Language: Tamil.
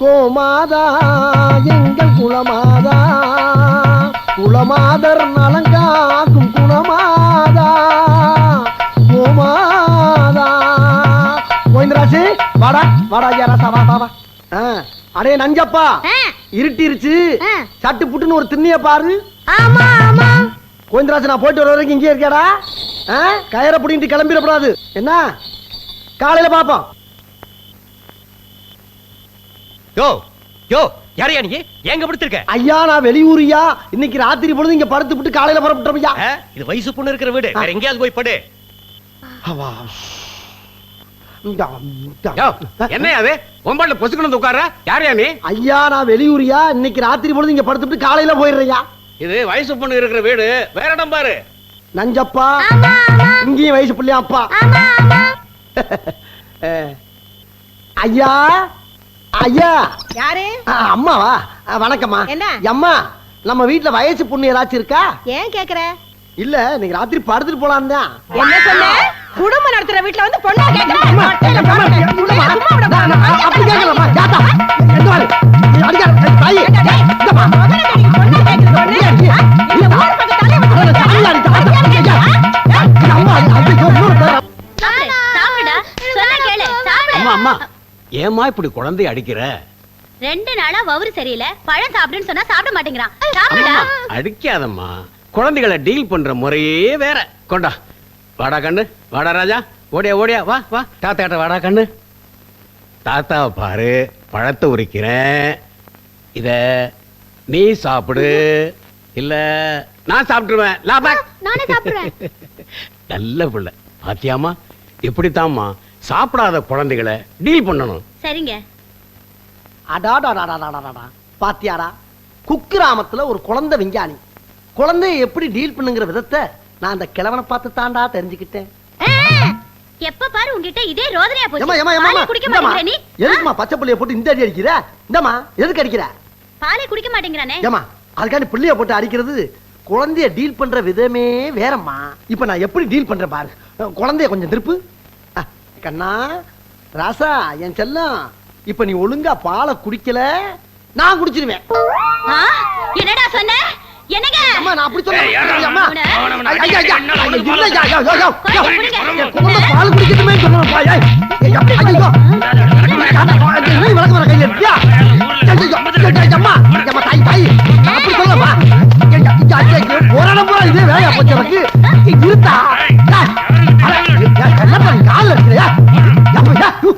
கோமாதா எங்கள் குலமாதா, குலமாதர் நலங்காக்கும் குணமாதா, கோமாதா. கோவிந்தராஜு வாடா வாடா ஐயா ராசா வா வா. அடே நஞ்சப்பா, இருட்டிருச்சு, சட்டு புட்டுன்னு ஒரு திண்ணிய பாரு. ஆமா ஆமா கோவிந்தராஜ், நான் போயிட்டு வர வரைக்கும் இங்கே இருக்கியாடா? கயிறை பிடிங்கிட்டு கிளம்பிடக்கூடாது என்ன? காலையில பாப்போம். யோ யோ, யாரையா நீ? எங்க படுத்திருக்க? ஐயா நான் வெளியூரியா, இன்னைக்கு ராத்திரி பொழுது இங்க படுத்து விட்டு காலையில புறப்பட்டோம் ஐயா. இது வயசு பொண்ணு இருக்கிற வீடு, வேற எங்கேயாவது போய் படு. என்ன அது ஒம்பாட்ல பொசுக்கணும் உட்கார? யாரையா நீ? ஐயா நான் வெளியூரியா, இன்னைக்கு ராத்திரி பொழுது இங்க படுத்து விட்டு காலையில போயிடுறியா. இது வயசு பொண்ணு இருக்கிற வீடு, வேற இடம் பாரு. நஞ்சப்பா, இங்கேயும் வயசு பிள்ளையா அப்பா. ஐயா ஐயா. யாரு? அம்மாவா? வணக்கம்மா. என்ன அம்மா, நம்ம வீட்டுல வயசு பொண்ணு ஏதாச்சும் இருக்கா? ஏன் கேக்குற? இல்ல, இன்னைக்கு ராத்திரி படுத்துட்டு போலாம் தான். என்ன சொன்ன? குடும்பம் நடத்துற வீட்டுல வந்து பொண்ணா கேக்குற? அப்படி கேட்கலாமா? ஜாத்தா எந்த மாதிரி அடிக்காத தாயி. இந்தம்மா மகனை கடிக்கு பொண்ணா கேக்குற பொண்ணு. இந்த ஊர் பக்கத்தாலே வந்து சாப்பிடா, சொன்னா கேளு, சாப்பிடு. அம்மா அம்மா, ஏம்மா இப்படி குழந்தைய அடிக்கிற? 2 நாளா வவுறு சரியில்லை, பழம் சாப்பிடுன்னு சொன்னா சாப்பிட மாட்டேங்கிறான். சாப்பிடுடா. அடிக்காதம்மா, குழந்தைகளை டீல் பண்ற முறையே வேற. கொண்டா வாடா கண்ணு, வாடா ராஜா, ஓடியா ஓடியா வா வா. தாத்தா கிட்ட வாடா கண்ணு. தாத்தாவை பாரு, பழத்தை உரிக்கிறேன், இத நீ சாப்பிடு, இல்ல நான் சாப்பிட்டுருவேன். நானே சாப்பிடுறேன். நல்ல பிள்ளை பாத்தியாமா, இப்படித்தாம்மா சாப்பிடாத குழந்தைகளை டீல் பண்ணணும். சரிங்க. அடாடாடாடாடாடா, பாத்தியாடா, குக்கிராமத்துல ஒரு குழந்தை விஞ்ஞானி குழந்தைய எப்படி டீல் பண்ணுங்கிற விதத்தை நான் அந்த கிழவனை பார்த்து தாண்டா தெரிஞ்சுக்கிட்டேன். எப்ப பாரு உன்கிட்ட இதே ரோதனையா போச்சு. ஏமா ஏமா ஏமா, பாலை குடிக்க மாட்டேங்கற நீ? எதுக்குமா பச்சை புள்ளைய போட்டு இந்த அடி அடிக்கிற? இந்தமா எதுக்கு அடிக்கிற? பாலை குடிக்க மாட்டேங்கறானே. ஏமா அதுக்காண்டி புள்ளைய போட்டு அடிக்கிறது, குழந்தைய டீல் பண்ற விதமே வேறம்மா. இப்ப நான் எப்படி டீல் பண்றேன் பாரு. குழந்தைய கொஞ்சம் திருப்பு. கண்ணா ராசா என் செல்லம், இப்ப நீ ஒழுங்கா பாலை குடிக்கல, நான் குடிச்சிருவேன். என்னடா சொன்ன? என்னங்க? அம்மா நான் அப்படி சொல்றேன். அம்மா பால் குடிக்கணுமே சொல்றேன்.